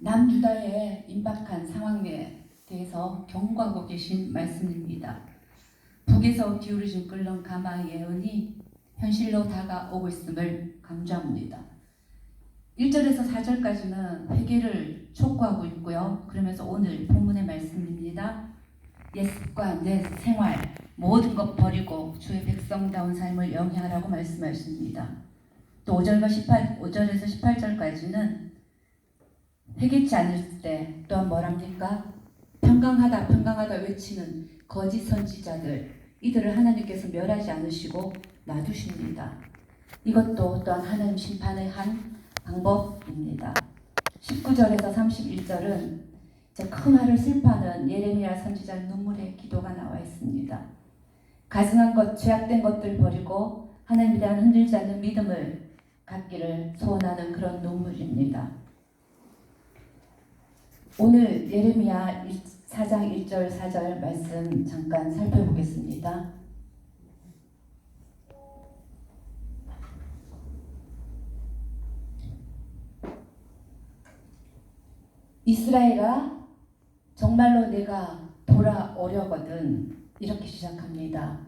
남유다의 임박한 상황에 대해서 경고하고 계신 말씀입니다. 북에서 기울어진 끓는 가마 예언이 현실로 다가오고 있음을 강조합니다. 1절에서 4절까지는 회개를 촉구하고 있고요. 그러면서 오늘 본문의 말씀입니다. 옛 습관, 내 생활, 모든 것 버리고 주의 백성다운 삶을 영위하라고 말씀하십니다. 또 5절에서 18절까지는 회개치 않을 때 또한 뭐랍니까? 평강하다 외치는 거짓 선지자들, 이들을 하나님께서 멸하지 않으시고 놔두십니다. 이것도 또한 하나님 심판의 한 방법입니다. 19절에서 31절은 큰 화를 슬퍼하는 예레미야 선지자의 눈물의 기도가 나와 있습니다. 가증한 것, 죄악된 것들 버리고 하나님에 대한 흔들지 않는 믿음을 갖기를 소원하는 그런 눈물입니다. 오늘 예레미야 4장 1절 4절 말씀 잠깐 살펴보겠습니다. 이스라엘아, 정말로 내가 돌아오려거든. 이렇게 시작합니다.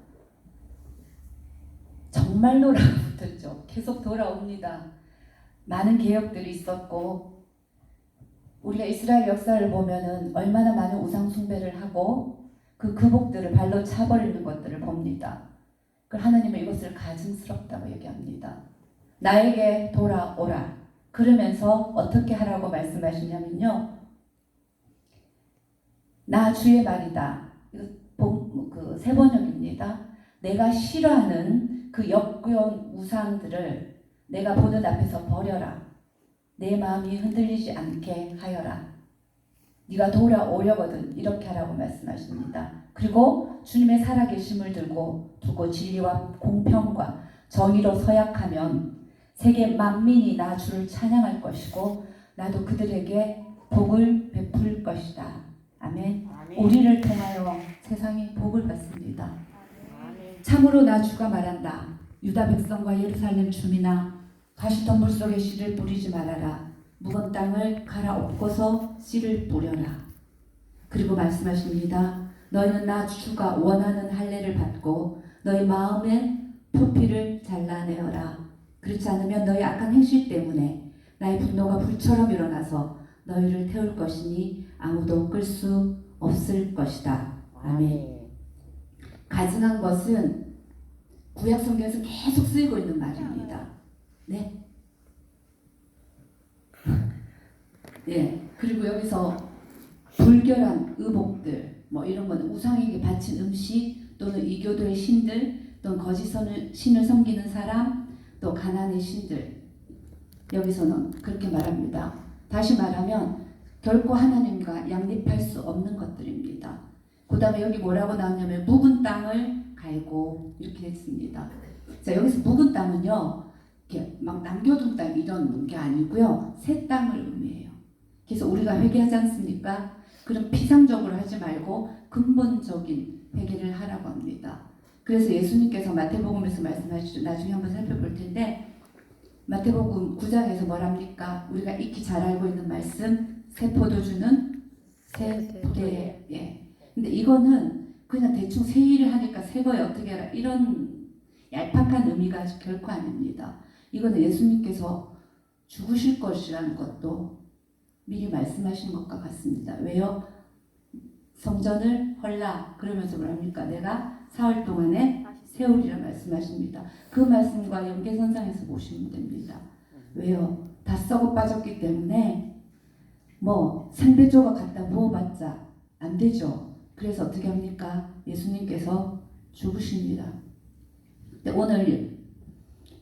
정말로라고 붙었죠. 계속 돌아옵니다. 많은 개혁들이 있었고 우리가 이스라엘 역사를 보면은 얼마나 많은 우상 숭배를 하고 그 극복들을 발로 차버리는 것들을 봅니다. 그 하나님은 이것을 가증스럽다고 얘기합니다. 나에게 돌아오라. 그러면서 어떻게 하라고 말씀하시냐면요. 나 주의 말이다. 그 세번역입니다. 내가 싫어하는 그 역겨운 우상들을 내가 보는 앞에서 버려라. 내 마음이 흔들리지 않게 하여라. 네가 돌아오려거든. 이렇게 하라고 말씀하십니다. 그리고 주님의 살아계심을 두고 진리와 공평과 정의로 서약하면 세계 만민이 나 주를 찬양할 것이고 나도 그들에게 복을 베풀 것이다. 아멘. 아멘. 우리를 통하여 세상이 복을 받습니다. 아멘. 참으로 나 주가 말한다. 유다 백성과 예루살렘 주민아, 가시덤 물속에 씨를 뿌리지 말아라. 묵은 땅을 갈아엎고서 씨를 뿌려라. 그리고 말씀하십니다. 너희는 나 주가 원하는 할례를 받고 너희 마음의 표피를 잘라내어라. 그렇지 않으면 너희 악한 행실 때문에 나의 분노가 불처럼 일어나서 너희를 태울 것이니 아무도 끌 수 없을 것이다. 아멘. 가증한 것은 구약 성경에서 계속 쓰이고 있는 말입니다. 네. 예. 그리고 여기서 불결한 의복들, 뭐 이런 건 우상에게 바친 음식 또는 이교도의 신들 또는 거짓 신을 섬기는 사람 또 가난의 신들, 여기서는 그렇게 말합니다. 다시 말하면 결코 하나님과 양립할 수 없는 것들입니다. 그 다음에 여기 뭐라고 나오냐면 묵은 땅을 갈고 이렇게 했습니다. 자, 여기서 묵은 땅은요 이렇게 막 남겨둔 땅 이런 게 아니고요, 새 땅을 의미해요. 그래서 우리가 회개하지 않습니까? 그럼 피상적으로 하지 말고 근본적인 회개를 하라고 합니다. 그래서 예수님께서 마태복음에서 말씀하시죠. 나중에 한번 살펴볼 텐데 마태복음 9장에서 뭐랍니까? 우리가 익히 잘 알고 있는 말씀, 새 포도주는 새 부대에. 예. 근데 이거는 그냥 대충 새 일을 하니까 새 거에 어떻게 해라 이런 얄팍한 의미가 결코 아닙니다. 이거는 예수님께서 죽으실 것이라는 것도 미리 말씀하신 것과 같습니다. 왜요? 성전을 헐라 그러면서 뭐랍니까? 내가 사흘 동안에 세우리라 말씀하십니다. 그 말씀과 연계선상에서 보시면 됩니다. 왜요? 다 썩어 빠졌기 때문에 뭐 상대조가 갖다 부어봤자 안 되죠. 그래서 어떻게 합니까? 예수님께서 죽으십니다. 근데 오늘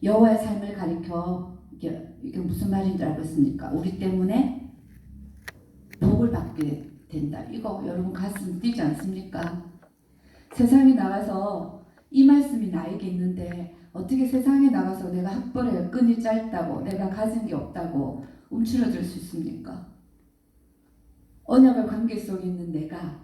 여호와의 삶을 가리켜 이게 무슨 말인 줄 알고 있습니까? 우리 때문에 복을 받게 된다. 이거 여러분 가슴 뛰지 않습니까? 세상에 나가서 이 말씀이 나에게 있는데 어떻게 세상에 나가서 내가 학벌에 끈이 짧다고 내가 가진 게 없다고 움츠러들 수 있습니까? 언약의 관계 속에 있는 내가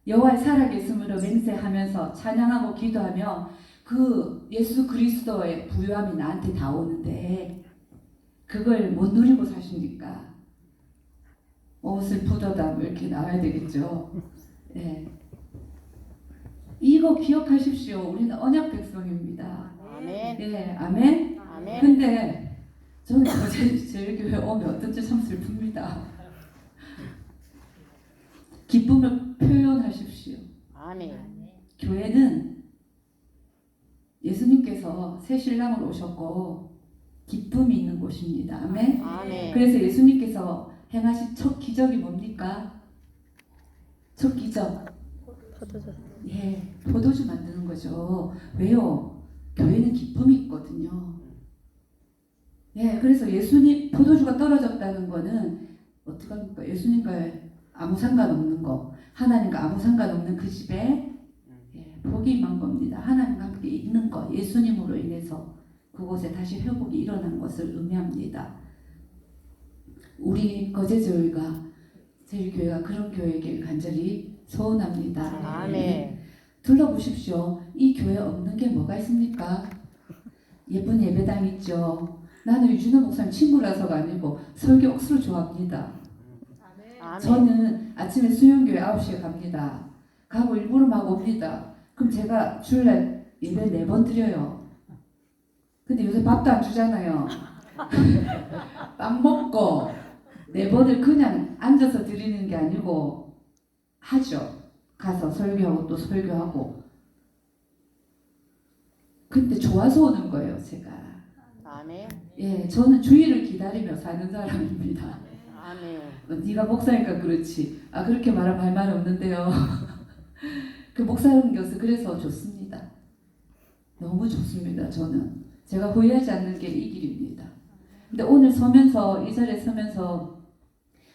여호와의 살아계심으로 맹세하면서 찬양하고 기도하며 그 예수 그리스도의 부유함이 나한테 다 오는데 그걸 못 누리고 사십니까? 옷을 묻어다 뭐 이렇게 나와야 되겠죠. 예. 이거 기억하십시오. 우리는 언약 백성입니다. 아멘. 예, 아멘. 아멘. 근데 저는 제일교회 오면 어떤지 참 슬픕니다. 기쁨을 표현하십시오. 아멘. 교회는 예수님께서 새 신랑을 오셨고 기쁨이 있는 곳입니다. 아멘. 아멘. 그래서 예수님께서 행하신 첫 기적이 뭡니까? 첫 기적. 예, 포도주 만드는 거죠. 왜요? 교회는 기쁨이 있거든요. 예, 그래서 예수님 포도주가 떨어졌다는 거는 어떻게 합니까? 예수님과 아무 상관없는 거, 하나님과 아무 상관없는 그 집에 예, 복이 임한 겁니다. 하나님과 함께 있는 거, 예수님으로 인해서 그곳에 다시 회복이 일어난 것을 의미합니다. 우리 거제교회가 제일교회가 그런 교회이길 간절히 소원합니다. 아멘. 둘러보십시오. 이 교회 없는 게 뭐가 있습니까? 예쁜 예배당 있죠. 나는 유진호 목사님 친구라서가 아니고 설교 억수로 좋아합니다. 아멘. 저는 아침에 수영교회 9시에 갑니다. 가고 일부러 막 옵니다. 그럼 제가 주일날 예배 4번 드려요. 근데 요새 밥도 안 주잖아요. 밥 먹고 4번을 그냥 앉아서 드리는 게 아니고 하죠. 가서 설교하고 또 설교하고. 근데 좋아서 오는 거예요, 제가. 아멘. 예, 저는 주일을 기다리며 사는 사람입니다. 아멘. 네가 목사니까 그렇지. 아, 그렇게 말하면 할 말 없는데요. 그 목사님 교수 그래서 좋습니다. 너무 좋습니다. 저는 제가 후회하지 않는 게 이 길입니다. 근데 오늘 서면서 이 자리에 서면서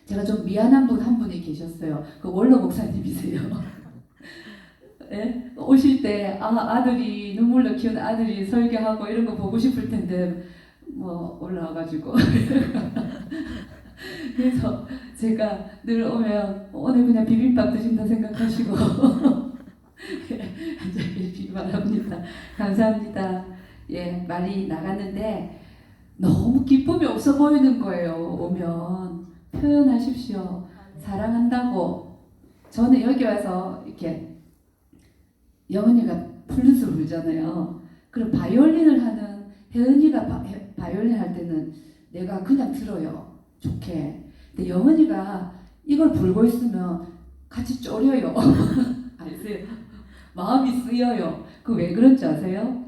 제가 좀 미안한 분 한 분이 계셨어요. 그 원로 목사님이세요. 예? 오실 때 아들이 눈물로 키운 아들이 설교하고 이런 거 보고 싶을 텐데 뭐 올라와가지고 그래서 제가 늘 오면 오늘 그냥 비빔밥 드신다 생각하시고 앉아계시기 바랍니다. 감사합니다. 예, 말이 나갔는데 너무 기쁨이 없어 보이는 거예요. 오면 표현하십시오. 사랑한다고. 저는 여기 와서 이렇게 영은이가 플루스 불잖아요. 그럼 바이올린을 하는 혜은이가 바이올린 할 때는 내가 그냥 들어요. 좋게. 근데 영은이가 이걸 불고 있으면 같이 쫄여요. 아세요? 마음이 쓰여요. 그 왜 그런지 아세요?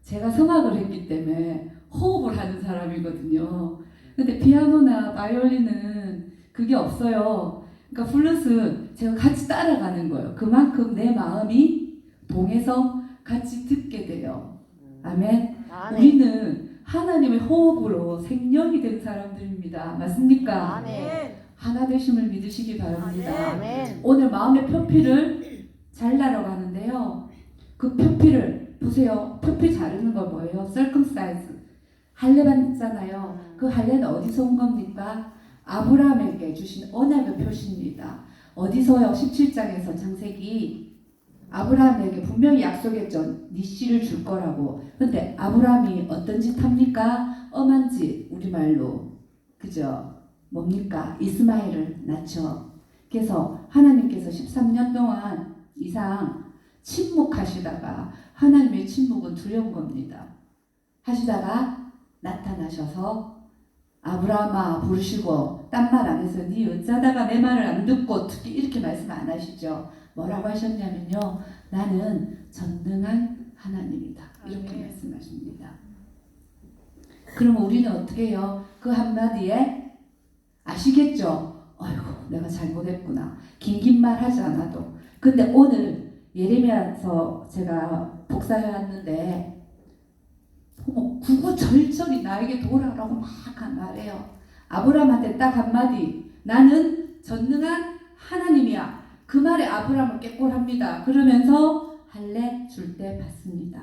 제가 성악을 했기 때문에 호흡을 하는 사람이거든요. 근데 피아노나 바이올린은 그게 없어요. 그러니까 플룻은 제가 같이 따라가는 거예요. 그만큼 내 마음이 동해서 같이 듣게 돼요. 아멘. 아멘. 우리는 하나님의 호흡으로 생명이 된 사람들입니다. 맞습니까? 아멘. 하나 되심을 믿으시기 바랍니다. 아멘. 오늘 마음의 표피를 잘라러 가는데요. 그 표피를 보세요. 표피 자르는 거 뭐예요? circumcise. 할례 받잖아요. 그 할례는 어디서 온 겁니까? 아브라함에게 주신 언약의 표시입니다. 어디서요? 17장에서 창세기 아브라함에게 분명히 약속했죠. 네 씨를 줄 거라고. 근데 아브라함이 어떤 짓 합니까? 엄한 짓, 우리말로. 그죠? 뭡니까? 이스마엘을 낳죠. 그래서 하나님께서 13년 동안 이상 침묵하시다가 하나님의 침묵은 두려운 겁니다. 하시다가 나타나셔서 아브라함아 부르시고 딴 말 안 해서 네 어쩌다가 내 말을 안 듣고 특히 이렇게 말씀 안 하시죠. 뭐라고 하셨냐면요. 나는 전능한 하나님이다. 이렇게 말씀하십니다. 그럼 우리는 어떻게 해요? 그 한마디에 아시겠죠? 아이고 내가 잘못했구나. 긴 말 하지 않아도. 근데 오늘 예레미야서 제가 복사해 왔는데 구구절절히 나에게 돌아오라고 막 말해요. 아브라함한테 딱 한마디. 나는 전능한 하나님이야. 그 말에 아브라함은 깨꼴합니다. 그러면서 할례 줄 때 받습니다.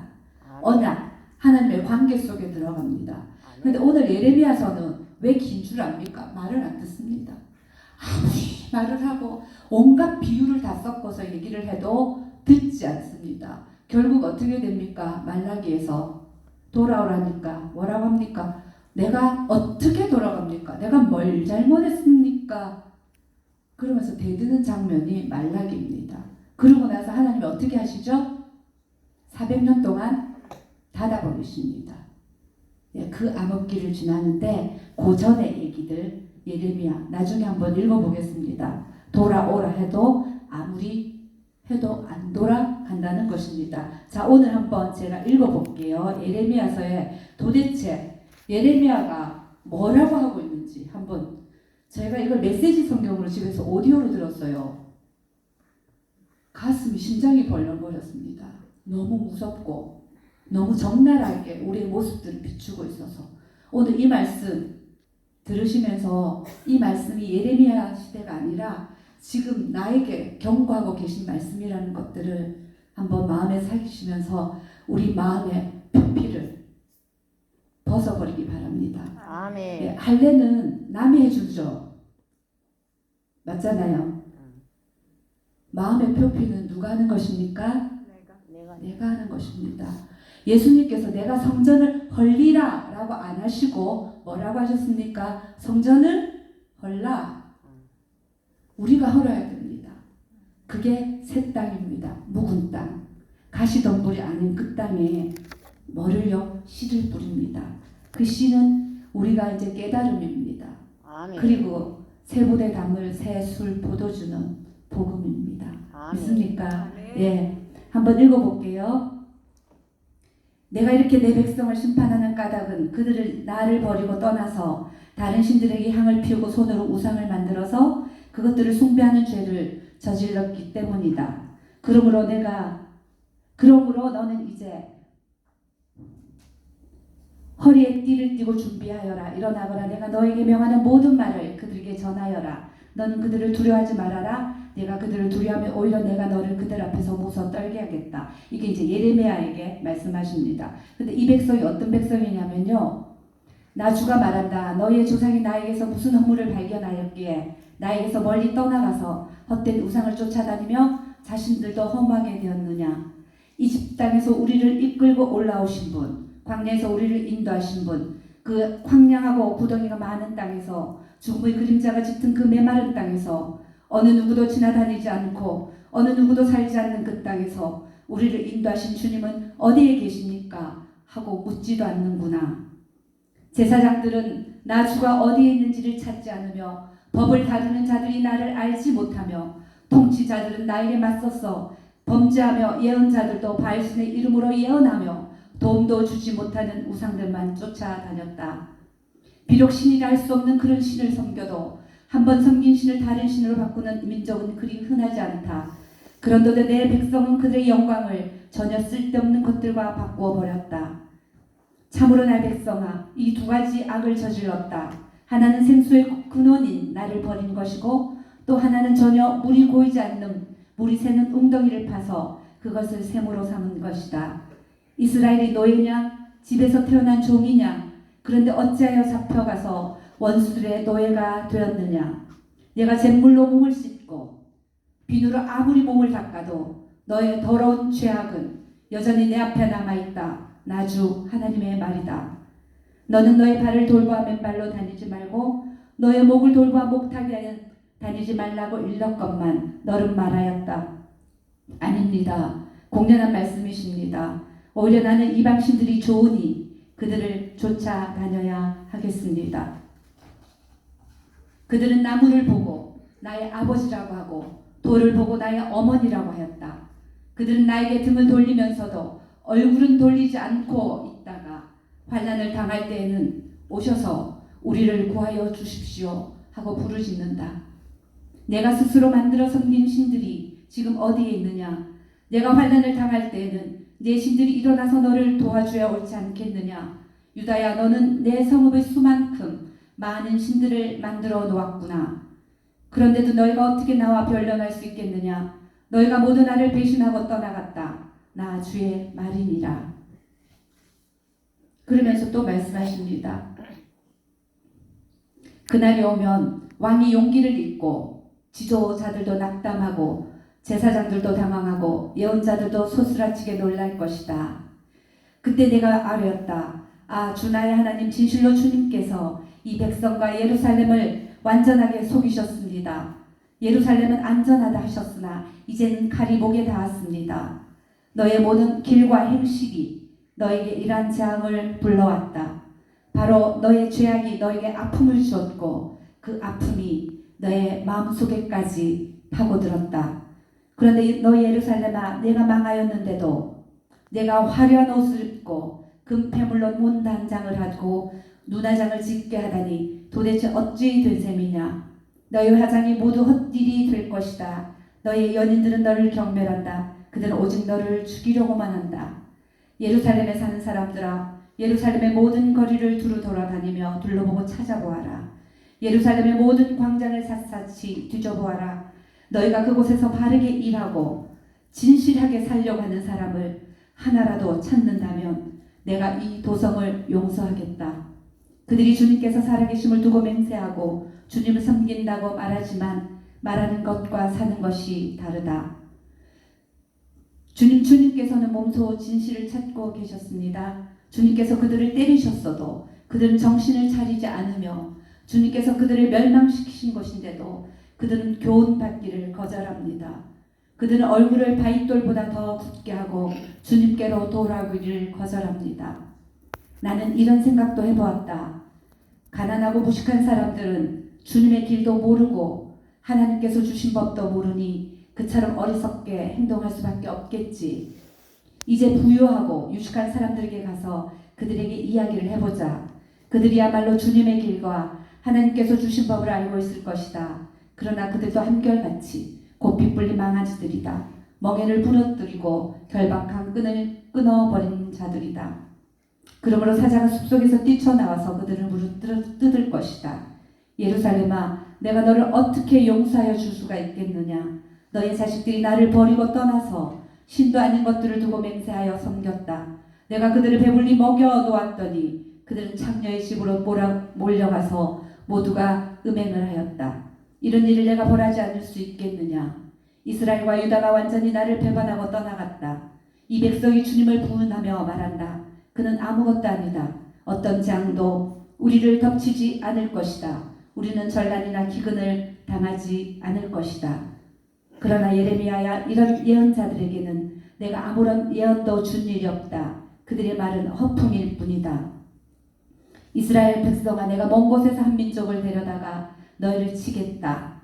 언약, 하나님의 관계 속에 들어갑니다. 근데 오늘 예레미야서는 왜 긴 줄 압니까? 말을 안 듣습니다. 아무리 말을 하고 온갖 비유를 다 섞어서 얘기를 해도 듣지 않습니다. 결국 어떻게 됩니까? 말라기에서 돌아오라니까 뭐라고 합니까? 내가 어떻게 돌아갑니까? 내가 뭘 잘못했습니까? 그러면서 대드는 장면이 말라기입니다. 그러고 나서 하나님이 어떻게 하시죠? 400년 동안 닫아버리십니다. 예, 그 암흑기를 지나는데 그 전의 얘기들 예레미야 나중에 한번 읽어보겠습니다. 돌아오라 해도 아무리 해도 안 돌아간다는 것입니다. 자, 오늘 한번 제가 읽어볼게요. 예레미야서에 도대체 예레미야가 뭐라고 하고 있는지 한번, 제가 이걸 메시지 성경으로 집에서 오디오로 들었어요. 가슴이 심장이 벌렁거렸습니다. 너무 무섭고 너무 적나라하게 우리의 모습들을 비추고 있어서 오늘 이 말씀 들으시면서 이 말씀이 예레미야 시대가 아니라 지금 나에게 경고하고 계신 말씀이라는 것들을 한번 마음에 새기시면서 우리 마음의 표피를 벗어버리기 바랍니다. 아멘. 예, 할례는 남이 해주죠. 맞잖아요. 마음의 표피는 누가 하는 것입니까? 내가 하는 것입니다. 예수님께서 내가 성전을 헐리라 라고 안 하시고 뭐라고 하셨습니까? 성전을 헐라. 우리가 헐어야 됩니다. 그게 새 땅입니다. 묵은 땅. 가시덤불이 아닌 그 땅에 뭐를요? 씨를 뿌립니다. 그 씨는 우리가 이제 깨달음입니다. 아멘. 그리고 새 보대 담을 새 술 포도주는 복음입니다. 아멘. 믿습니까? 예, 한번 읽어볼게요. 내가 이렇게 내 백성을 심판하는 까닭은 그들을 나를 버리고 떠나서 다른 신들에게 향을 피우고 손으로 우상을 만들어서 그것들을 숭배하는 죄를 저질렀기 때문이다. 그러므로 너는 이제 허리에 띠를 띠고 준비하여라. 일어나거라. 내가 너에게 명하는 모든 말을 그들에게 전하여라. 너는 그들을 두려워하지 말아라. 내가 그들을 두려워하면 오히려 내가 너를 그들 앞에서 무서워 떨게 하겠다. 이게 이제 예레미야에게 말씀하십니다. 근데 이 백성이 어떤 백성이냐면요. 나 주가 말한다. 너희의 조상이 나에게서 무슨 허물을 발견하였기에 나에게서 멀리 떠나가서 헛된 우상을 쫓아다니며 자신들도 허무하게 되었느냐. 이집 땅에서 우리를 이끌고 올라오신 분, 광야에서 우리를 인도하신 분, 그 황량하고 구덩이가 많은 땅에서 죽음의 그림자가 짙은 그 메마른 땅에서 어느 누구도 지나다니지 않고 어느 누구도 살지 않는 그 땅에서 우리를 인도하신 주님은 어디에 계십니까? 하고 묻지도 않는구나. 제사장들은 나 주가 어디에 있는지를 찾지 않으며 법을 다루는 자들이 나를 알지 못하며 통치자들은 나에게 맞서서 범죄하며 예언자들도 바알신의 이름으로 예언하며 도움도 주지 못하는 우상들만 쫓아다녔다. 비록 신이라 할 수 없는 그런 신을 섬겨도 한 번 섬긴 신을 다른 신으로 바꾸는 민족은 그리 흔하지 않다. 그런데도 내 백성은 그들의 영광을 전혀 쓸데없는 것들과 바꾸어 버렸다. 참으로 내 백성아, 이 두 가지 악을 저질렀다. 하나는 생수의 근원인 나를 버린 것이고 또 하나는 전혀 물이 고이지 않는 물이 새는 웅덩이를 파서 그것을 샘으로 삼은 것이다. 이스라엘이 노예냐? 집에서 태어난 종이냐? 그런데 어찌하여 잡혀가서 원수들의 노예가 되었느냐? 내가 잿물로 몸을 씻고 비누로 아무리 몸을 닦아도 너의 더러운 죄악은 여전히 내 앞에 남아있다. 나 주 하나님의 말이다. 너는 너의 발을 돌보아 맨발로 다니지 말고 너의 목을 돌보아 목타기에 다니지 말라고 일렀건만 너는 말하였다. 아닙니다. 공연한 말씀이십니다. 오히려 나는 이방신들이 좋으니 그들을 쫓아다녀야 하겠습니다. 그들은 나무를 보고 나의 아버지라고 하고 돌을 보고 나의 어머니라고 하였다. 그들은 나에게 등을 돌리면서도 얼굴은 돌리지 않고 있다가 환난을 당할 때에는 오셔서 우리를 구하여 주십시오 하고 부르짖는다. 내가 스스로 만들어 섬긴 신들이 지금 어디에 있느냐? 내가 환난을 당할 때에는 내 신들이 일어나서 너를 도와줘야 옳지 않겠느냐? 유다야, 너는 내 성읍의 수만큼 많은 신들을 만들어 놓았구나. 그런데도 너희가 어떻게 나와 변론할 수 있겠느냐? 너희가 모두 나를 배신하고 떠나갔다. 나 주의 말이니라. 그러면서 또 말씀하십니다. 그날이 오면 왕이 용기를 잃고 지도자들도 낙담하고 제사장들도 당황하고 예언자들도 소스라치게 놀랄 것이다. 그때 내가 아뢰었다. 아, 주 나의 하나님, 진실로 주님께서 이 백성과 예루살렘을 완전하게 속이셨습니다. 예루살렘은 안전하다 하셨으나 이제는 칼이 목에 닿았습니다. 너의 모든 길과 행식이 너에게 이러한 재앙을 불러왔다. 바로 너의 죄악이 너에게 아픔을 주었고 그 아픔이 너의 마음속에까지 파고들었다. 그런데 너 예루살렘아, 내가 망하였는데도 내가 화려한 옷을 입고 금패물로 문단장을 하고 눈화장을 짓게 하다니 도대체 어찌 된 셈이냐. 너의 화장이 모두 헛일이 될 것이다. 너의 연인들은 너를 경멸한다. 그들은 오직 너를 죽이려고만 한다. 예루살렘에 사는 사람들아, 예루살렘의 모든 거리를 두루 돌아다니며 둘러보고 찾아보아라. 예루살렘의 모든 광장을 샅샅이 뒤져보아라. 너희가 그곳에서 바르게 일하고 진실하게 살려고 하는 사람을 하나라도 찾는다면 내가 이 도성을 용서하겠다. 그들이 주님께서 살아계심을 두고 맹세하고 주님을 섬긴다고 말하지만 말하는 것과 사는 것이 다르다. 주님께서는 몸소 진실을 찾고 계셨습니다. 주님께서 그들을 때리셨어도 그들은 정신을 차리지 않으며 주님께서 그들을 멸망시키신 것인데도 그들은 교훈받기를 거절합니다. 그들은 얼굴을 바윗돌보다 더 굳게 하고 주님께로 돌아오기를 거절합니다. 나는 이런 생각도 해보았다. 가난하고 무식한 사람들은 주님의 길도 모르고 하나님께서 주신 법도 모르니 그처럼 어리석게 행동할 수밖에 없겠지. 이제 부유하고 유식한 사람들에게 가서 그들에게 이야기를 해보자. 그들이야말로 주님의 길과 하나님께서 주신 법을 알고 있을 것이다. 그러나 그들도 한결같이 고삐 뿔린 망아지들이다. 멍에를 부러뜨리고 결박한 끈을 끊어버린 자들이다. 그러므로 사자가 숲속에서 뛰쳐나와서 그들을 물어뜯을 것이다. 예루살렘아, 내가 너를 어떻게 용서하여 줄 수가 있겠느냐. 너의 자식들이 나를 버리고 떠나서 신도 아닌 것들을 두고 맹세하여 섬겼다. 내가 그들을 배불리 먹여 놓았더니 그들은 창녀의 집으로 몰려가서 모두가 음행을 하였다. 이런 일을 내가 벌하지 않을 수 있겠느냐. 이스라엘과 유다가 완전히 나를 배반하고 떠나갔다. 이 백성이 주님을 부인하며 말한다. 그는 아무것도 아니다. 어떤 재앙도 우리를 덮치지 않을 것이다. 우리는 전란이나 기근을 당하지 않을 것이다. 그러나 예레미야야, 이런 예언자들에게는 내가 아무런 예언도 준 일이 없다. 그들의 말은 허풍일 뿐이다. 이스라엘 백성아, 내가 먼 곳에서 한 민족을 데려다가 너희를 치겠다.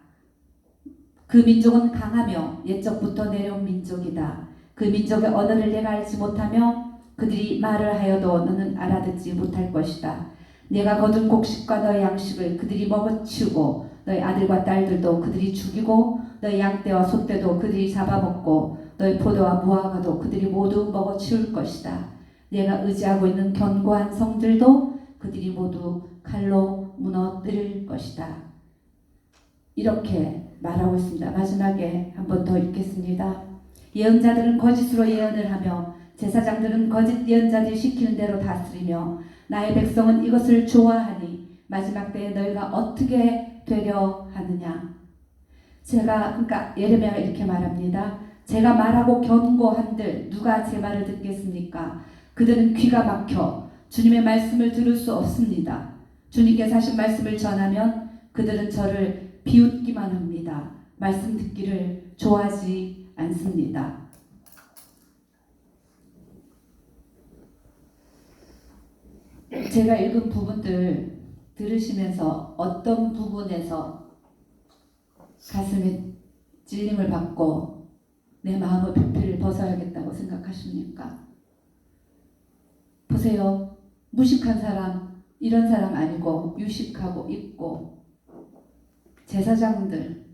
그 민족은 강하며 옛적부터 내려온 민족이다. 그 민족의 언어를 내가 알지 못하며 그들이 말을 하여도 너는 알아듣지 못할 것이다. 내가 거둔 곡식과 너의 양식을 그들이 먹어치우고 너의 아들과 딸들도 그들이 죽이고 너의 양떼와 소떼도 그들이 잡아먹고 너의 포도와 무화과도 그들이 모두 먹어치울 것이다. 내가 의지하고 있는 견고한 성들도 그들이 모두 칼로 무너뜨릴 것이다. 이렇게 말하고 있습니다. 마지막에 한 번 더 읽겠습니다. 예언자들은 거짓으로 예언을 하며 제사장들은 거짓 예언자들이 시키는 대로 다스리며 나의 백성은 이것을 좋아하니 마지막 때에 너희가 어떻게 되려 하느냐. 그러니까 예레미야가 이렇게 말합니다. 제가 말하고 견고한들 누가 제 말을 듣겠습니까? 그들은 귀가 막혀 주님의 말씀을 들을 수 없습니다. 주님께서 하신 말씀을 전하면 그들은 저를 비웃기만 합니다. 말씀 듣기를 좋아하지 않습니다. 제가 읽은 부분들 들으시면서 어떤 부분에서 가슴에 찔림을 받고 내 마음의 부피를 벗어야겠다고 생각하십니까? 보세요. 무식한 사람, 이런 사람 아니고 유식하고 있고 제사장들,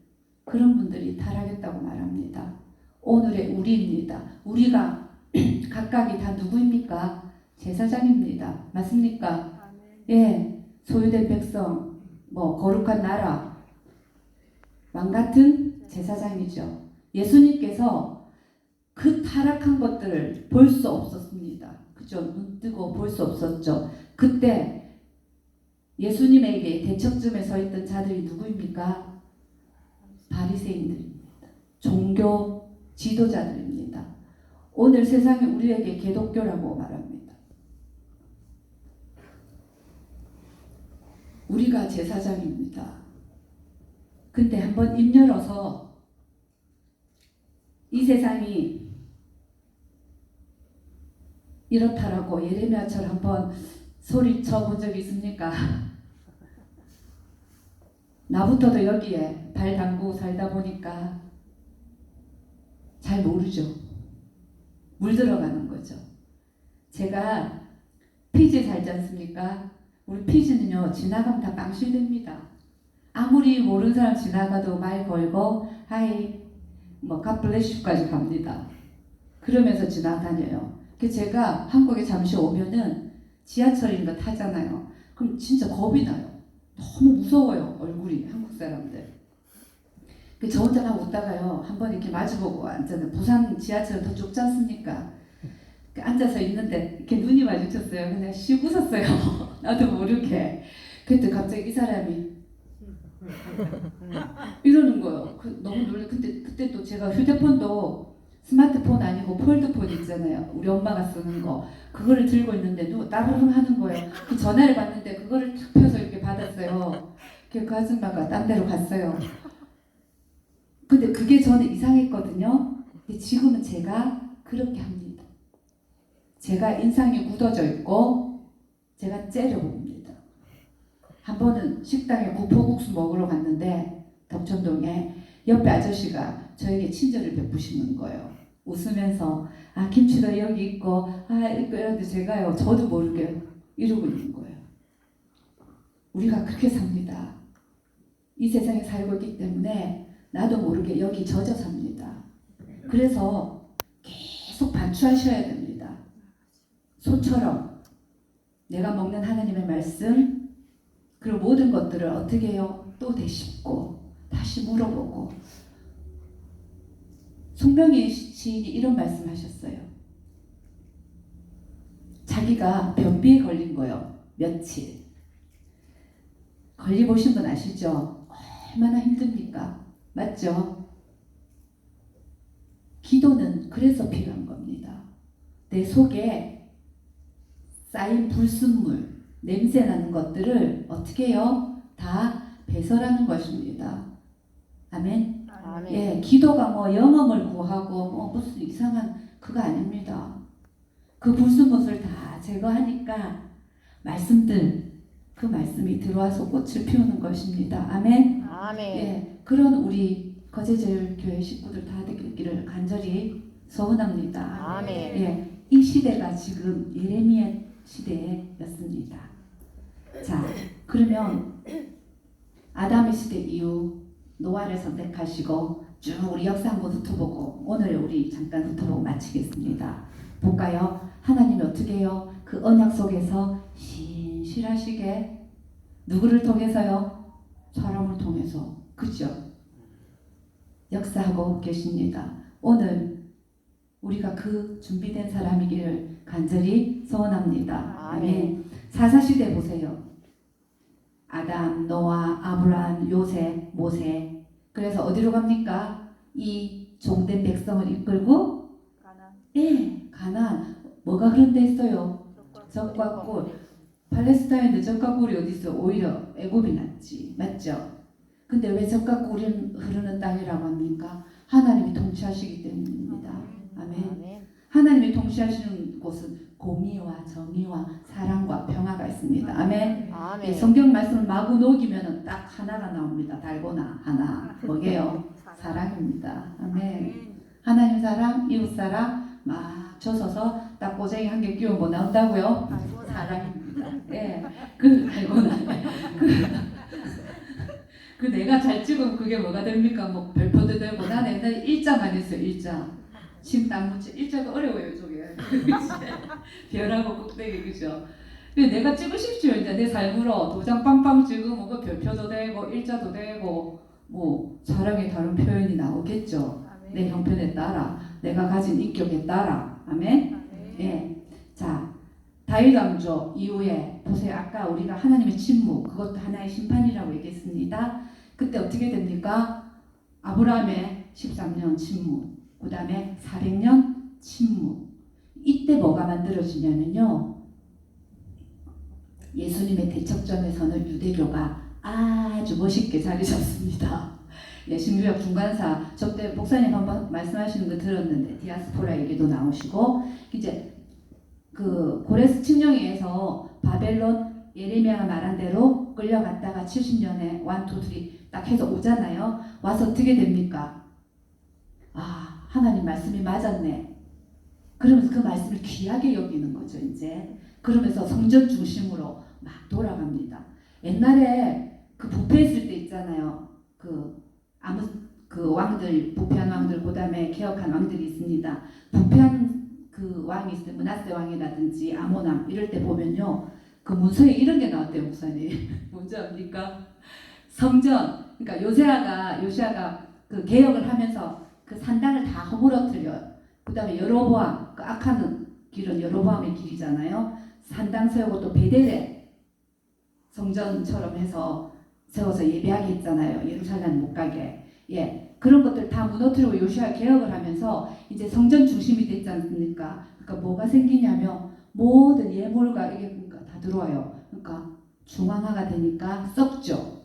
그런 분들이 타락했다고 말합니다. 오늘의 우리입니다. 우리가 각각이 다 누구입니까? 제사장입니다. 맞습니까? 예, 소유된 백성, 거룩한 나라, 왕같은 제사장이죠. 예수님께서 그 타락한 것들을 볼 수 없었습니다. 그죠? 눈 뜨고 볼 수 없었죠. 그때 예수님에게 대척점에 서 있던 자들이 누구입니까? 바리새인들입니다. 종교 지도자들입니다. 오늘 세상이 우리에게 개독교라고 말합니다. 우리가 제사장입니다. 근데 한번 입 열어서 이 세상이 이렇다라고 예레미야처럼 한번 소리쳐 본 적이 있습니까? 나부터도 여기에 발 담그고 살다 보니까 잘 모르죠. 물 들어가는 거죠. 제가 피지에 살지 않습니까? 우리 피지는요, 지나가면 다 깡실됩니다. 아무리 모르는 사람 지나가도 말 걸고 하이 뭐 God bless you까지 갑니다. 그러면서 지나다녀요. 그 제가 한국에 잠시 오면은 지하철인가 타잖아요. 그럼 진짜 겁이 나요. 너무 무서워요, 얼굴이. 한국 사람들. 저 혼자 막 웃다가요, 한번 이렇게 마주보고 앉았는데, 부산 지하철은 더 좁지 않습니까? 앉아서 있는데 이렇게 눈이 마주쳤어요. 그냥 씩 웃었어요. 나도 모르게. 그때 갑자기 이 사람이 이러는 거예요. 너무 놀래. 그때 또 제가 휴대폰도 스마트폰 아니고 폴드폰 있잖아요. 우리 엄마가 쓰는 거. 그거를 들고 있는데도 따르릉 하는 거예요. 그 전화를 받는데 그거를 탁 펴서 이렇게 받았어요. 그 아줌마가 딴 데로 갔어요. 근데 그게 저는 이상했거든요. 근데 지금은 제가 그렇게 합니다. 제가 인상이 굳어져 있고 제가 째려봅니다. 한 번은 식당에 구포국수 먹으러 갔는데 덕천동에 옆에 아저씨가 저에게 친절을 베푸시는 거예요. 웃으면서 김치도 여기 있고 이런데 제가요, 저도 모르게 이러고 있는 거예요. 우리가 그렇게 삽니다. 이 세상에 살고 있기 때문에 나도 모르게 여기 젖어 삽니다. 그래서 계속 반추하셔야 됩니다. 소처럼 내가 먹는 하나님의 말씀, 그리고 모든 것들을 어떻게 해요? 또 되짚고 다시 물어보고. 송명희 시인이 이런 말씀하셨어요. 자기가 변비에 걸린 거예요. 며칠. 걸려보신 분 아시죠? 얼마나 힘듭니까? 맞죠? 기도는 그래서 필요한 겁니다. 내 속에 쌓인 불순물, 냄새 나는 것들을 어떻게 해요? 다 배설하는 것입니다. 아멘. 아멘. 예, 기도가 뭐 영험을 구하고 뭐 무슨 이상한 그거 아닙니다. 그 불순물을 다 제거하니까 말씀들, 그 말씀이 들어와서 꽃을 피우는 것입니다. 아멘. 아멘. 예, 그런 우리 거제제일교회 식구들 다 되기를 간절히 소원합니다. 아멘. 예, 이 시대가 지금 예레미야 시대였습니다. 자, 그러면 아담의 시대 이후 노아를 선택하시고 쭉 우리 역사 한번 훑어보고 오늘 우리 잠깐 훑어보고 마치겠습니다. 볼까요? 하나님이 어떻게 해요? 그 언약 속에서 신실하시게 누구를 통해서요? 사람을 통해서. 그죠? 역사하고 계십니다. 오늘 우리가 그 준비된 사람이기를 간절히 소원합니다. 아멘. 사사시대 보세요. 아담, 노아, 아브라함, 요셉, 모세. 그래서 어디로 갑니까? 이 종된 백성을 이끌고 가나안. 뭐가 흐른 데 있어요? 적과 꿀. 팔레스타인인데 적과 꿀이 어디 있어? 오히려 애굽이 낫지. 맞죠? 근데 왜 적과 꿀이 흐르는 땅이라고 합니까? 하나님이 통치하시기 때문입니다. 아멘. 하나님이 통치하시는 곳은 공의와 정의와 사랑과 평화가 있습니다. 아멘. 예, 성경 말씀을 마구 녹이면 딱 하나가 나옵니다. 달고나 하나. 뭐게요? 사랑입니다. 아멘. 하나님 사랑, 이웃 사랑 막 쳐서서 딱 꼬쟁이 한 개 끼우면 뭐 나온다고요? 사랑입니다. 예, 그 달고나. 그 내가 잘 찍으면 그게 뭐가 됩니까? 뭐 별표도 되고. 난 옛날에 일자만 했어요. 일자. 지금 딱 묻지. 일자가 어려워요, 저게. 별하고 꼭대기, 그죠? 내가 찍으십시오. 이제 내 삶으로 도장 빵빵 찍으면 그 별표도 되고 일자도 되고 뭐 사랑의 다른 표현이 나오겠죠. 아멘. 내 형편에 따라, 내가 가진 인격에 따라. 아멘. 예. 자, 다윗 왕조 이후에 보세요. 아까 우리가 하나님의 침묵, 그것도 하나의 심판이라고 얘기했습니다. 그때 어떻게 됩니까? 아브라함의 13년 침묵, 그 다음에 400년 침묵. 이때 뭐가 만들어지냐면요, 예수님의 대척점에서는 유대교가 아주 멋있게 자리 잡습니다. 예, 신구약 중간사. 저때 목사님 한번 말씀하시는 거 들었는데 디아스포라 얘기도 나오시고 이제 그 고레스 칙령에서 바벨론 예레미야가 말한 대로 끌려갔다가 70년에 1, 2, 3 딱 해서 오잖아요. 와서 어떻게 됩니까? 아, 하나님 말씀이 맞았네. 그러면서 그 말씀을 귀하게 여기는 거죠, 이제. 그러면서 성전 중심으로 막 돌아갑니다. 옛날에 그 부패했을 때 있잖아요. 그 왕들, 부패한 왕들, 그 다음에 개혁한 왕들이 있습니다. 부패한 그 왕이 있을 때, 므낫세 왕이라든지 아모남 이럴 때 보면요. 그 문서에 이런 게 나왔대요, 목사님. 뭔지 압니까? 성전, 그러니까 요시아가 그 개혁을 하면서 그 산당을 다 허물어뜨려요. 그 다음에 여로보암, 그 악한 길은 여로보암의 길이잖아요. 산당 세우고 또 베델에 성전처럼 해서 세워서 예배하게 했잖아요. 예루살렘 못 가게. 예, 그런 것들 다 무너뜨리고 요시아 개혁을 하면서 이제 성전 중심이 됐지 않습니까? 그러니까 뭐가 생기냐면 모든 예물과 이게 그러니까 다 들어와요. 그러니까 중앙화가 되니까 썩죠.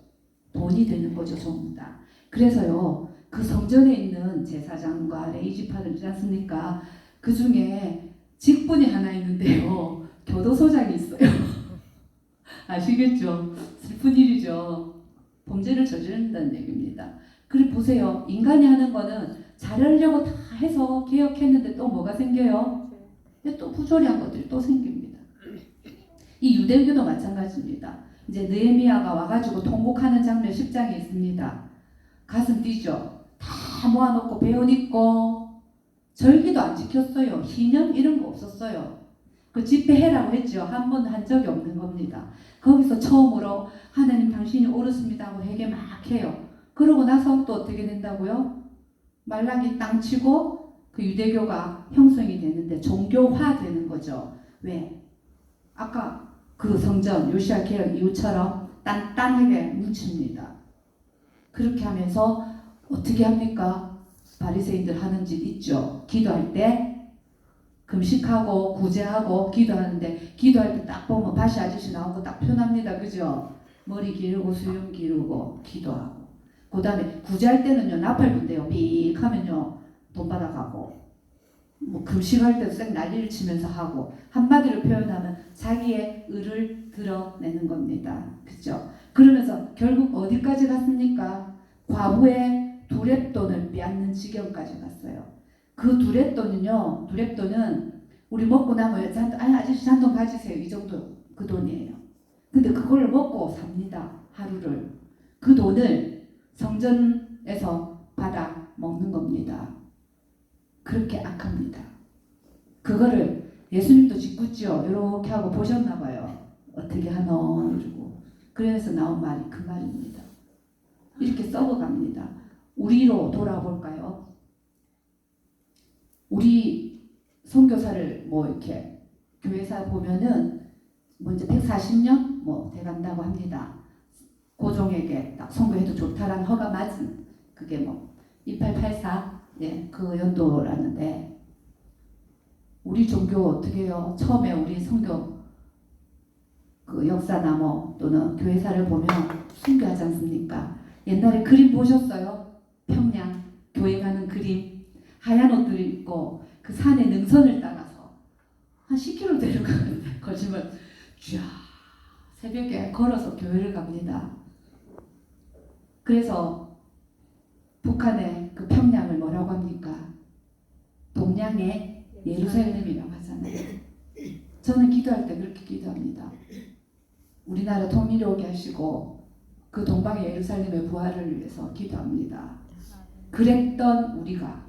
돈이 되는 거죠, 전부 다. 그래서요, 그 성전에 있는 제사장과 레이지파들 있지 않습니까? 그 중에 직분이 하나 있는데요, 교도소장이 있어요. 아시겠죠? 슬픈 일이죠. 범죄를 저지른다는 얘기입니다. 그리고 보세요. 인간이 하는 거는 잘하려고 다 해서 개혁했는데 또 뭐가 생겨요? 또 부조리한 것들이 또 생깁니다. 이 유대교도 마찬가지입니다. 이제 느헤미야가 와가지고 통곡하는 장면 10장에 있습니다. 가슴 뛰죠. 다 모아놓고 배옷 입고 절기도 안 지켰어요. 희년 이런 거 없었어요. 그 집회해라고 했죠. 한 번 한 적이 없는 겁니다. 거기서 처음으로 하나님 당신이 옳으십니다 하고 회개 막 해요. 그러고 나서 또 어떻게 된다고요? 말라기 땅 치고 그 유대교가 형성이 되는데 종교화 되는 거죠. 왜? 아까 그 성전 요시야 개혁 이후처럼 단단하게 뭉칩니다. 그렇게 하면서 어떻게 합니까? 바리새인들 하는 짓 있죠. 기도할 때 금식하고 구제하고 기도하는데 기도할 때 딱 보면 바시 아저씨 나오고 딱 편합니다. 그죠? 머리 기르고 수염 기르고 기도하고 그 다음에 구제할 때는요 나팔 분대요. 삑 하면요 돈 받아가고 뭐 금식할 때도 쌩 난리를 치면서 하고 한마디로 표현하면 자기의 의를 드러내는 겁니다. 그죠? 그러면서 결국 어디까지 갔습니까? 과부의 두렙돈을 빼앗는 지경까지 갔어요. 그 두렙돈은 우리 먹고 남아요. 아저씨 잔돈 가지세요. 이 정도 그 돈이에요. 근데 그걸 먹고 삽니다. 하루를. 그 돈을 성전에서 받아 먹는 겁니다. 그렇게 악합니다. 그거를 예수님도 짓궂죠. 이렇게 하고 보셨나 봐요. 어떻게 하노 이러고. 그래서 나온 말이 그 말입니다. 이렇게 썩어갑니다. 우리로 돌아볼까요? 우리 선교사를 뭐 이렇게 교회사 보면은 뭐 이제 140년 뭐 돼간다고 합니다. 고종에게 딱 선교해도 좋다라는 허가 맞은 그게 뭐 1884 예, 그 연도라는데 우리 종교 어떻게 해요? 처음에 우리 선교 그 역사나 뭐 또는 교회사를 보면 순교하지 않습니까? 옛날에 그림 보셨어요? 평양 교회 가는 그림 하얀 옷들 입고 그 산의 능선을 따라서 한 10km 내려가는데 거짓말 쥐야 새벽에 걸어서 교회를 갑니다. 그래서 북한의 그 평양을 뭐라고 합니까? 동양의 예루살렘이라고 하잖아요. 저는 기도할 때 그렇게 기도합니다. 우리나라 통일이 오게 하시고 그 동방의 예루살렘의 부활을 위해서 기도합니다. 그랬던 우리가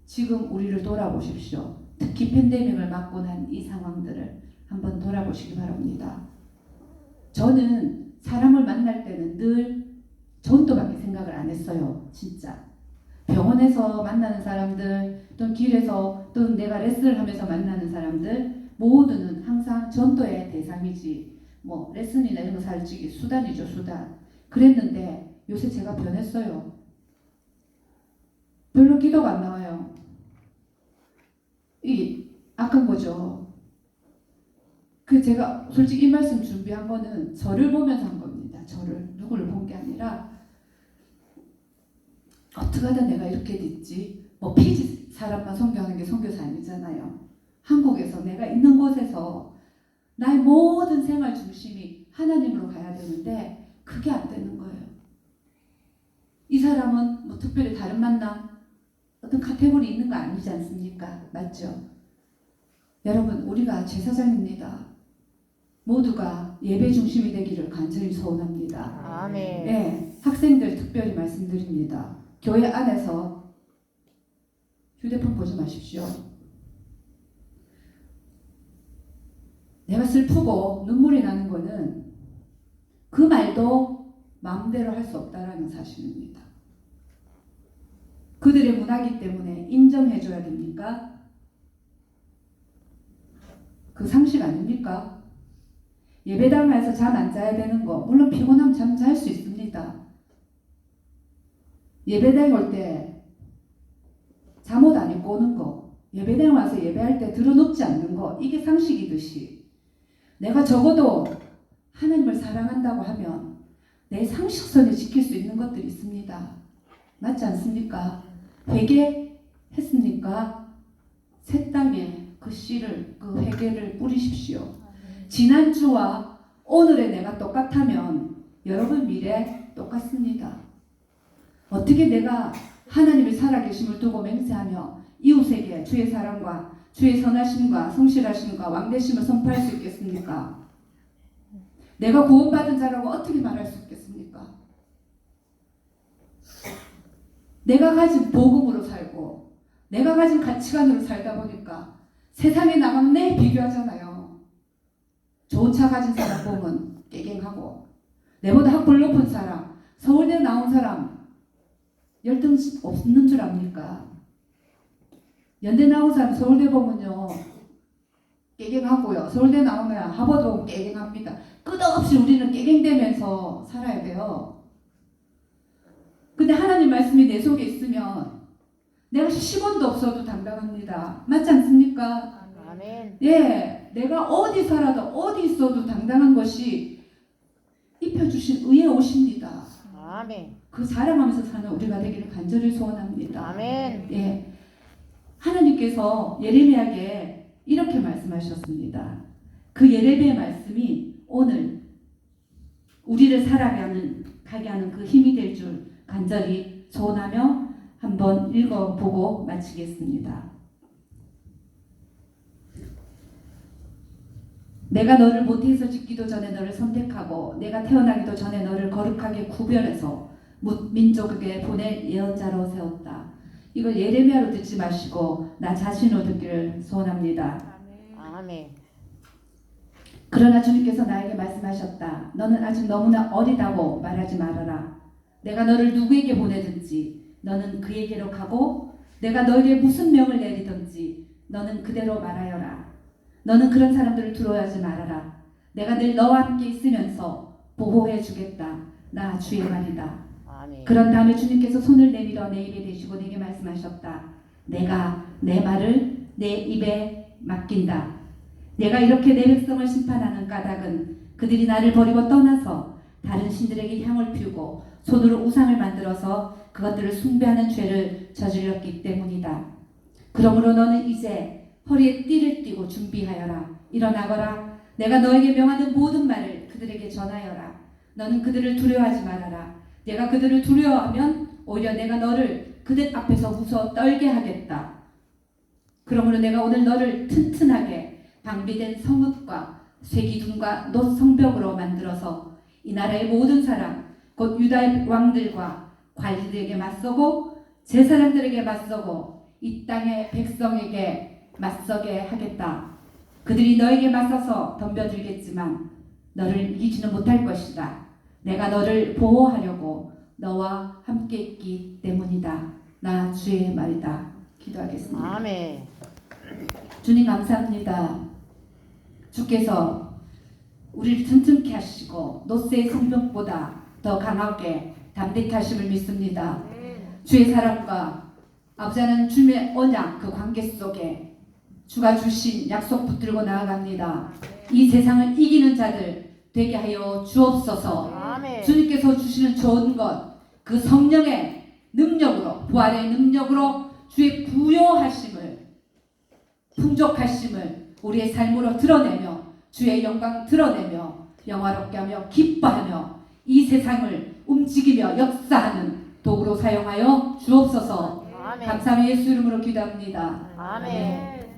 지금 우리를 돌아보십시오. 특히 팬데믹을 맞고 난 이 상황들을 한번 돌아보시기 바랍니다. 저는 사람을 만날 때는 늘 전도밖에 생각을 안 했어요. 진짜. 병원에서 만나는 사람들, 또 길에서, 또 내가 레슨을 하면서 만나는 사람들 모두는 항상 전도의 대상이지 뭐 레슨이나 이런 거 살찌기 수단이죠. 수단. 그랬는데 요새 제가 변했어요. 별로 기도가 안 나와요. 이 악한 거죠. 그 제가 솔직히 이 말씀 준비한 거는 저를 보면서 한 겁니다. 저를 누구를 본 게 아니라 어떻게 하다 내가 이렇게 됐지? 뭐 피지 사람만 선교하는 게 선교사 아니잖아요. 한국에서 내가 있는 곳에서 나의 모든 생활 중심이 하나님으로 가야 되는데 그게 안 되는 거예요. 이 사람은 뭐 특별히 다른 만남 어떤 카테고리 있는 거 아니지 않습니까? 맞죠? 여러분 우리가 제사장입니다. 모두가 예배 중심이 되기를 간절히 소원합니다. 아멘. 네, 학생들 특별히 말씀드립니다. 교회 안에서 휴대폰 보지 마십시오. 내가 슬프고 눈물이 나는 거는 그 말도 마음대로 할 수 없다라는 사실입니다. 그들의 문화이기 때문에 인정해줘야 됩니까? 그 상식 아닙니까? 예배당에서 잠 안 자야 되는 거 물론 피곤하면 잠 잘 수 있습니다. 예배당에 올 때 잠옷 안 입고 오는 거, 예배당에 와서 예배할 때 들어눕지 않는 거, 이게 상식이듯이 내가 적어도 하나님을 사랑한다고 하면 내 상식선을 지킬 수 있는 것들이 있습니다. 맞지 않습니까? 회개했습니까? 새 땅에 그 씨를, 그 회개를 뿌리십시오. 지난주와 오늘의 내가 똑같다면 여러분 미래 똑같습니다. 어떻게 내가 하나님의 살아계심을 두고 맹세하며 이웃에게 주의 사랑과 주의 선하심과 성실하심과 왕되심을 선포할 수 있겠습니까? 내가 구원받은 자라고 어떻게 말할 수 있겠습니까? 내가 가진 복음으로 살고 내가 가진 가치관으로 살다 보니까 세상에 나가면 내 비교하잖아요. 좋은 차 가진 사람 보면 깨갱하고 내보다 학벌 높은 사람, 서울대 나온 사람 열등 없는 줄 압니까? 연대 나온 사람 서울대 보면요 깨갱하고요. 서울대 나오면 하버드 보면 깨갱합니다. 끝없이 우리는 깨갱되면서 살아야 돼요. 근데 하나님 말씀이 내 속에 있으면 내가 10원도 없어도 당당합니다. 맞지 않습니까? 아멘. 예, 내가 어디 살아도 어디 있어도 당당한 것이 입혀주신 의의 옷입니다. 아멘. 그 자랑하면서 사는 우리가 되기를 간절히 소원합니다. 아멘. 예, 하나님께서 예레미야에게 이렇게 말씀하셨습니다. 그 예레미야 말씀이 오늘 우리를 살아가게 하는 그 힘이 될 줄 간절히 소원하며 한번 읽어보고 마치겠습니다. 내가 너를 모태에서 짓기도 전에 너를 선택하고 내가 태어나기도 전에 너를 거룩하게 구별해서 민족에게 보낼 예언자로 세웠다. 이걸 예레미야로 듣지 마시고 나 자신으로 듣기를 소원합니다. 아멘. 그러나 주님께서 나에게 말씀하셨다. 너는 아직 너무나 어리다고 말하지 말아라. 내가 너를 누구에게 보내든지 너는 그에게로 가고 내가 너에게 무슨 명을 내리든지 너는 그대로 말하여라. 너는 그런 사람들을 두려워하지 말아라. 내가 늘 너와 함께 있으면서 보호해 주겠다. 나 주의 말이다. 아멘. 그런 다음에 주님께서 손을 내밀어 내 입에 대시고 내게 말씀하셨다. 내가 내 말을 내 입에 맡긴다. 내가 이렇게 내 백성을 심판하는 까닭은 그들이 나를 버리고 떠나서 다른 신들에게 향을 피우고 손으로 우상을 만들어서 그것들을 숭배하는 죄를 저질렀기 때문이다. 그러므로 너는 이제 허리에 띠를 띠고 준비하여라. 일어나거라. 내가 너에게 명하는 모든 말을 그들에게 전하여라. 너는 그들을 두려워하지 말아라. 내가 그들을 두려워하면 오히려 내가 너를 그들 앞에서 무서워 떨게 하겠다. 그러므로 내가 오늘 너를 튼튼하게 방비된 성읍과 쇠기둥과 놋 성벽으로 만들어서 이 나라의 모든 사람 곧 유다의 왕들과 관리들에게 맞서고 제사장들에게 맞서고 이 땅의 백성에게 맞서게 하겠다. 그들이 너에게 맞서서 덤벼들겠지만 너를 이기지는 못할 것이다. 내가 너를 보호하려고 너와 함께 있기 때문이다. 나 주의 말이다. 기도하겠습니다. 아멘. 주님 감사합니다. 주께서 우리를 튼튼케 하시고 노새의 성벽보다 더 강하게 담대케 하심을 믿습니다. 주의 사랑과 아버지 하나님 주님의 언약 그 관계 속에 주가 주신 약속 붙들고 나아갑니다. 이 세상을 이기는 자들 되게 하여 주옵소서. 아멘. 주님께서 주시는 좋은 것, 그 성령의 능력으로 부활의 능력으로 주의 부요하심을 풍족하심을 우리의 삶으로 드러내며 주의 영광 드러내며 영화롭게 하며 기뻐하며 이 세상을 움직이며 역사하는 도구로 사용하여 주옵소서. 아멘. 감사하며 예수 이름으로 기도합니다. 아멘.